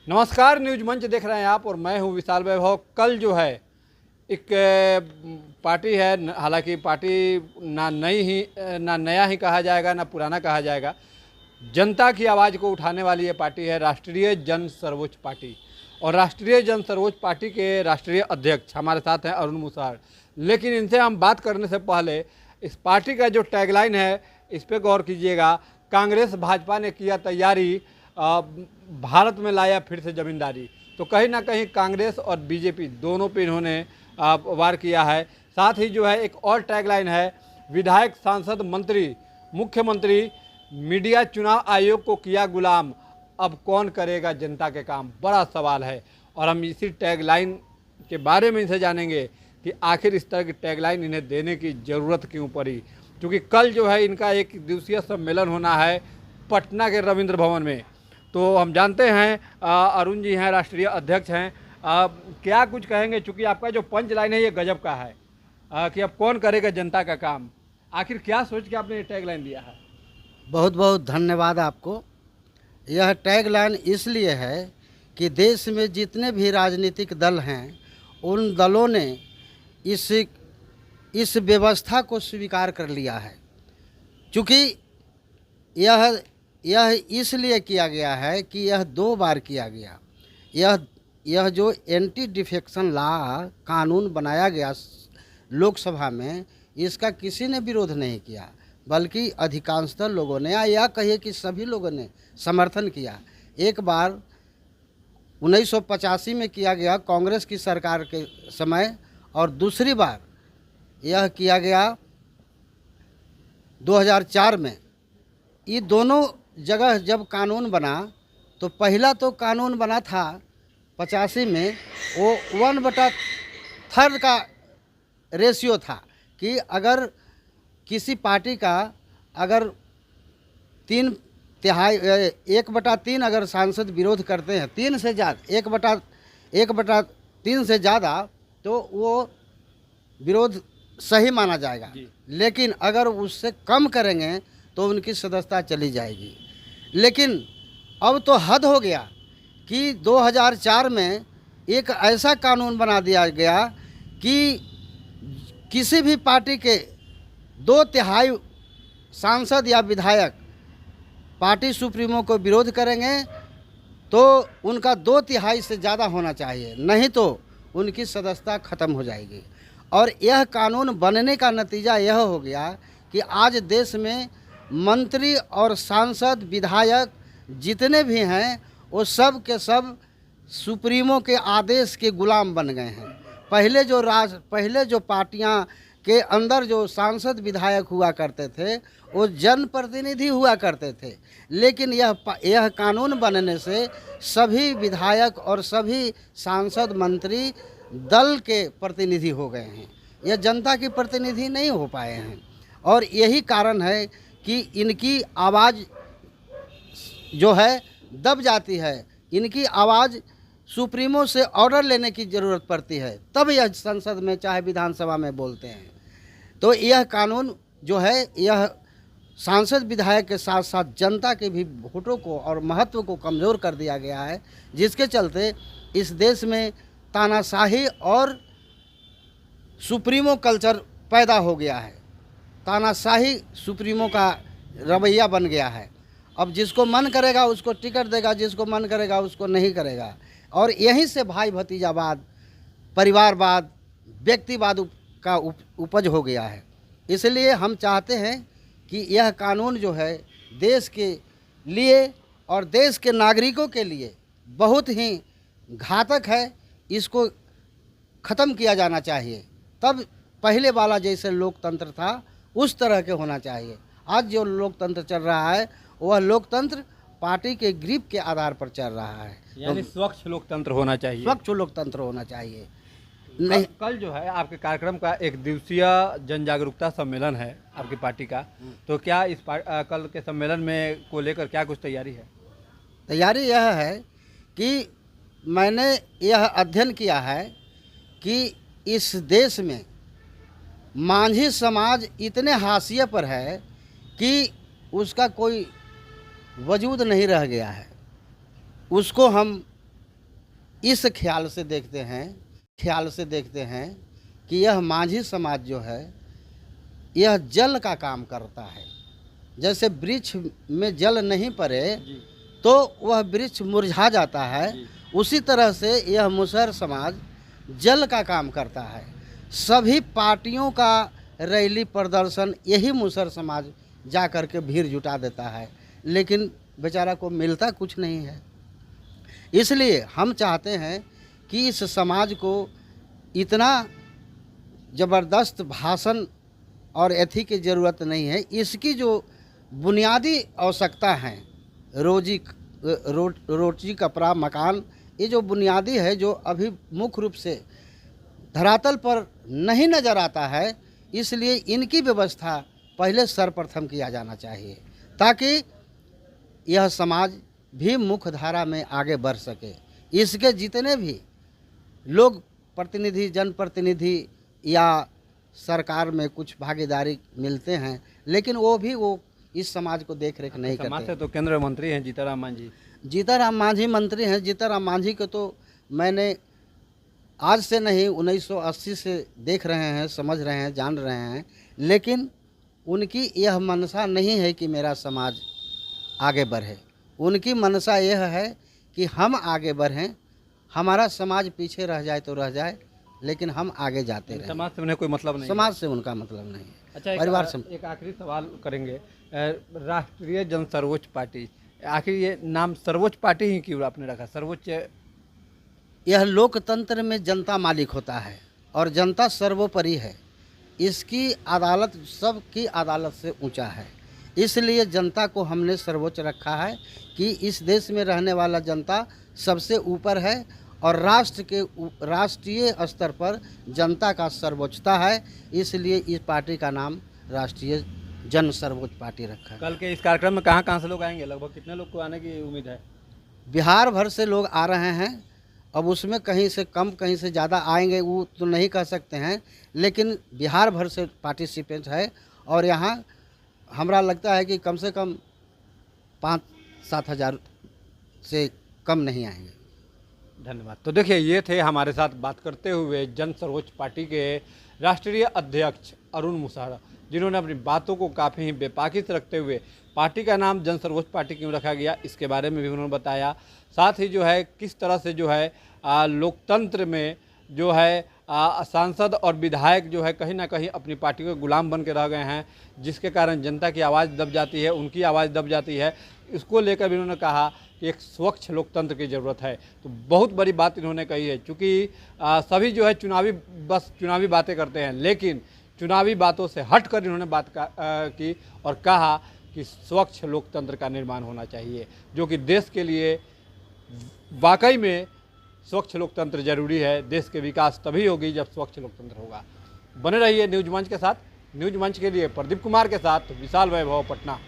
नमस्कार, न्यूज मंच देख रहे हैं आप और मैं हूं विशाल वैभव। कल जो है एक पार्टी है, हालांकि पार्टी ना नया ही कहा जाएगा ना पुराना कहा जाएगा। जनता की आवाज़ को उठाने वाली ये पार्टी है राष्ट्रीय जन सर्वोच्च पार्टी। और राष्ट्रीय जन सर्वोच्च पार्टी के राष्ट्रीय अध्यक्ष हमारे साथ हैं अरुण मुसाड़। लेकिन इनसे हम बात करने से पहले इस पार्टी का जो टैगलाइन है इस पर गौर कीजिएगा। कांग्रेस भाजपा ने किया तैयारी, भारत में लाया फिर से जमींदारी। तो कहीं ना कहीं कांग्रेस और बीजेपी दोनों पे इन्होंने वार किया है। साथ ही जो है एक और टैगलाइन है, विधायक, सांसद, मंत्री, मुख्यमंत्री, मीडिया चुनाव आयोग को किया गुलाम, अब कौन करेगा जनता के काम, बड़ा सवाल है। और हम इसी टैगलाइन के बारे में इनसे जानेंगे कि आखिर इस तरह की टैगलाइन इन्हें देने की ज़रूरत क्यों पड़ी। क्योंकि कल जो है इनका एक दिवसीय सम्मेलन होना है पटना के रविंद्र भवन में। तो हम जानते हैं अरुण जी हैं, राष्ट्रीय अध्यक्ष हैं। क्या कुछ कहेंगे, चूँकि आपका जो पंच लाइन है ये गजब का है कि अब कौन करेगा जनता का काम। आखिर क्या सोच के आपने ये टैग लाइन दिया है? बहुत बहुत धन्यवाद आपको। यह टैग लाइन इसलिए है कि देश में जितने भी राजनीतिक दल हैं उन दलों ने इस व्यवस्था को स्वीकार कर लिया है। चूँकि यह इसलिए किया गया है कि यह 2 बार किया गया। यह जो एंटी डिफेक्शन लॉ कानून बनाया गया लोकसभा में, इसका किसी ने विरोध नहीं किया, बल्कि अधिकांशतः लोगों ने या कहिए कि सभी लोगों ने समर्थन किया। एक बार 1985 में किया गया कांग्रेस की सरकार के समय, और दूसरी बार यह किया गया 2004 में। ये दोनों जगह जब कानून बना तो पहला तो कानून बना था 85 में, वो 1/3 का रेशियो था कि अगर किसी पार्टी का अगर 1/3 अगर सांसद विरोध करते हैं, 3 से ज़्यादा 1/3 से ज़्यादा, तो वो विरोध सही माना जाएगा। लेकिन अगर उससे कम करेंगे तो उनकी सदस्यता चली जाएगी। लेकिन अब तो हद हो गया कि 2004 में एक ऐसा कानून बना दिया गया कि किसी भी पार्टी के 2/3 सांसद या विधायक पार्टी सुप्रीमो को विरोध करेंगे तो उनका 2/3 से ज़्यादा होना चाहिए, नहीं तो उनकी सदस्यता ख़त्म हो जाएगी। और यह कानून बनने का नतीजा यह हो गया कि आज देश में मंत्री और सांसद, विधायक जितने भी हैं वो सब के सब सुप्रीमो के आदेश के गुलाम बन गए हैं। पहले जो पार्टियां के अंदर जो सांसद विधायक हुआ करते थे वो जनप्रतिनिधि हुआ करते थे, लेकिन यह कानून बनने से सभी विधायक और सभी सांसद, मंत्री दल के प्रतिनिधि हो गए हैं। यह जनता की प्रतिनिधि नहीं हो पाए हैं। और यही कारण है कि इनकी आवाज़ जो है दब जाती है। इनकी आवाज़ सुप्रीमो से ऑर्डर लेने की ज़रूरत पड़ती है, तब यह संसद में चाहे विधानसभा में बोलते हैं। तो यह कानून जो है यह सांसद विधायक के साथ साथ जनता के भी वोटों को और महत्व को कमज़ोर कर दिया गया है, जिसके चलते इस देश में तानाशाही और सुप्रीमो कल्चर पैदा हो गया है। तानाशाही सुप्रीमो का रवैया बन गया है। अब जिसको मन करेगा उसको टिकट देगा, जिसको मन करेगा उसको नहीं करेगा। और यहीं से भाई भतीजावाद, परिवारवाद, व्यक्तिवाद का उपज हो गया है। इसलिए हम चाहते हैं कि यह कानून जो है देश के लिए और देश के नागरिकों के लिए बहुत ही घातक है। इसको ख़त्म किया जाना चाहिए। तब पहले वाला जैसे लोकतंत्र था उस तरह के होना चाहिए। आज जो लोकतंत्र चल रहा है वह लोकतंत्र पार्टी के ग्रिप के आधार पर चल रहा है, यानी स्वच्छ लोकतंत्र होना चाहिए। स्वच्छ लोकतंत्र होना चाहिए। नहीं, कल जो है आपके कार्यक्रम का एक दिवसीय जन जागरूकता सम्मेलन है आपकी पार्टी का, तो क्या इस कल के सम्मेलन में को लेकर क्या कुछ तैयारी है? तैयारी यह है कि मैंने यह अध्ययन किया है कि इस देश में मांझी समाज इतने हाशिए पर है कि उसका कोई वजूद नहीं रह गया है। उसको हम इस ख्याल से देखते हैं कि यह माझी समाज जो है यह जल का काम करता है। जैसे वृक्ष में जल नहीं पड़े तो वह वृक्ष मुरझा जाता है, उसी तरह से यह मुसहर समाज जल का काम करता है। सभी पार्टियों का रैली प्रदर्शन यही मुसहर समाज जा कर के भीड़ जुटा देता है, लेकिन बेचारा को मिलता कुछ नहीं है। इसलिए हम चाहते हैं कि इस समाज को इतना ज़बरदस्त भाषण और एथी की ज़रूरत नहीं है। इसकी जो बुनियादी आवश्यकता हैं, रोटी कपड़ा मकान, ये जो बुनियादी है जो अभी मुख्य रूप से धरातल पर नहीं नज़र आता है, इसलिए इनकी व्यवस्था पहले सर्वप्रथम किया जाना चाहिए ताकि यह समाज भी मुख्य धारा में आगे बढ़ सके। इसके जितने भी लोग प्रतिनिधि, जनप्रतिनिधि या सरकार में कुछ भागीदारी मिलते हैं, लेकिन वो इस समाज को देख रेख नहीं करते। समाज से तो केंद्रीय मंत्री हैं जीतनराम मांझी। जीतनराम मांझी मंत्री हैं। जीतनराम मांझी को तो मैंने आज से नहीं 1980 से देख रहे हैं, समझ रहे हैं, जान रहे हैं, लेकिन उनकी यह मनसा नहीं है कि मेरा समाज आगे बढ़े। उनकी मनसा यह है कि हम आगे बढ़ें, हमारा समाज पीछे रह जाए तो रह जाए, लेकिन हम आगे जाते रहें। समाज से उन्हें कोई मतलब नहीं। समाज से उनका मतलब नहीं है। अच्छा, परिवार से। एक आखिरी सवाल करेंगे। राष्ट्रीय जन सर्वोच्च पार्टी, आखिर ये नाम सर्वोच्च पार्टी ही क्यों आपने रखा? सर्वोच्च, यह लोकतंत्र में जनता मालिक होता है और जनता सर्वोपरि है। इसकी अदालत सबकी अदालत से ऊंचा है, इसलिए जनता को हमने सर्वोच्च रखा है कि इस देश में रहने वाला जनता सबसे ऊपर है और राष्ट्रीय स्तर पर जनता का सर्वोच्चता है। इसलिए इस पार्टी का नाम राष्ट्रीय जन सर्वोच्च पार्टी रखा है। कल के इस कार्यक्रम में कहाँ से लोग आएंगे? लगभग कितने लोग को आने की उम्मीद है? बिहार भर से लोग आ रहे हैं। अब उसमें कहीं से कम कहीं से ज़्यादा आएंगे वो तो नहीं कह सकते हैं, लेकिन बिहार भर से पार्टिसिपेंट है और यहाँ हमरा लगता है कि कम से कम 5-7 हज़ार से कम नहीं आएंगे। धन्यवाद। तो देखिए, ये थे हमारे साथ बात करते हुए जन सर्वोच्च पार्टी के राष्ट्रीय अध्यक्ष अरुण मुसहर, जिन्होंने अपनी बातों को काफ़ी ही बेपाकी से रखते हुए पार्टी का नाम जन सर्वोच्च पार्टी क्यों रखा गया इसके बारे में भी उन्होंने बताया। साथ ही जो है किस तरह से जो है लोकतंत्र में जो है सांसद और विधायक जो है कहीं ना कहीं अपनी पार्टी के गुलाम बन के रह गए हैं, जिसके कारण जनता की आवाज़ दब जाती है, उनकी आवाज़ दब जाती है। इसको लेकर भी उन्होंने कहा कि एक स्वच्छ लोकतंत्र की ज़रूरत है। तो बहुत बड़ी बात इन्होंने कही है, क्योंकि सभी जो है चुनावी बातें करते हैं, लेकिन चुनावी बातों से हटकर इन्होंने बात की और कहा कि स्वच्छ लोकतंत्र का निर्माण होना चाहिए, जो कि देश के लिए वाकई में स्वच्छ लोकतंत्र जरूरी है। देश के विकास तभी होगी जब स्वच्छ लोकतंत्र होगा। बने रहिए न्यूज मंच के साथ। न्यूज मंच के लिए प्रदीप कुमार के साथ विशाल वैभव, पटना।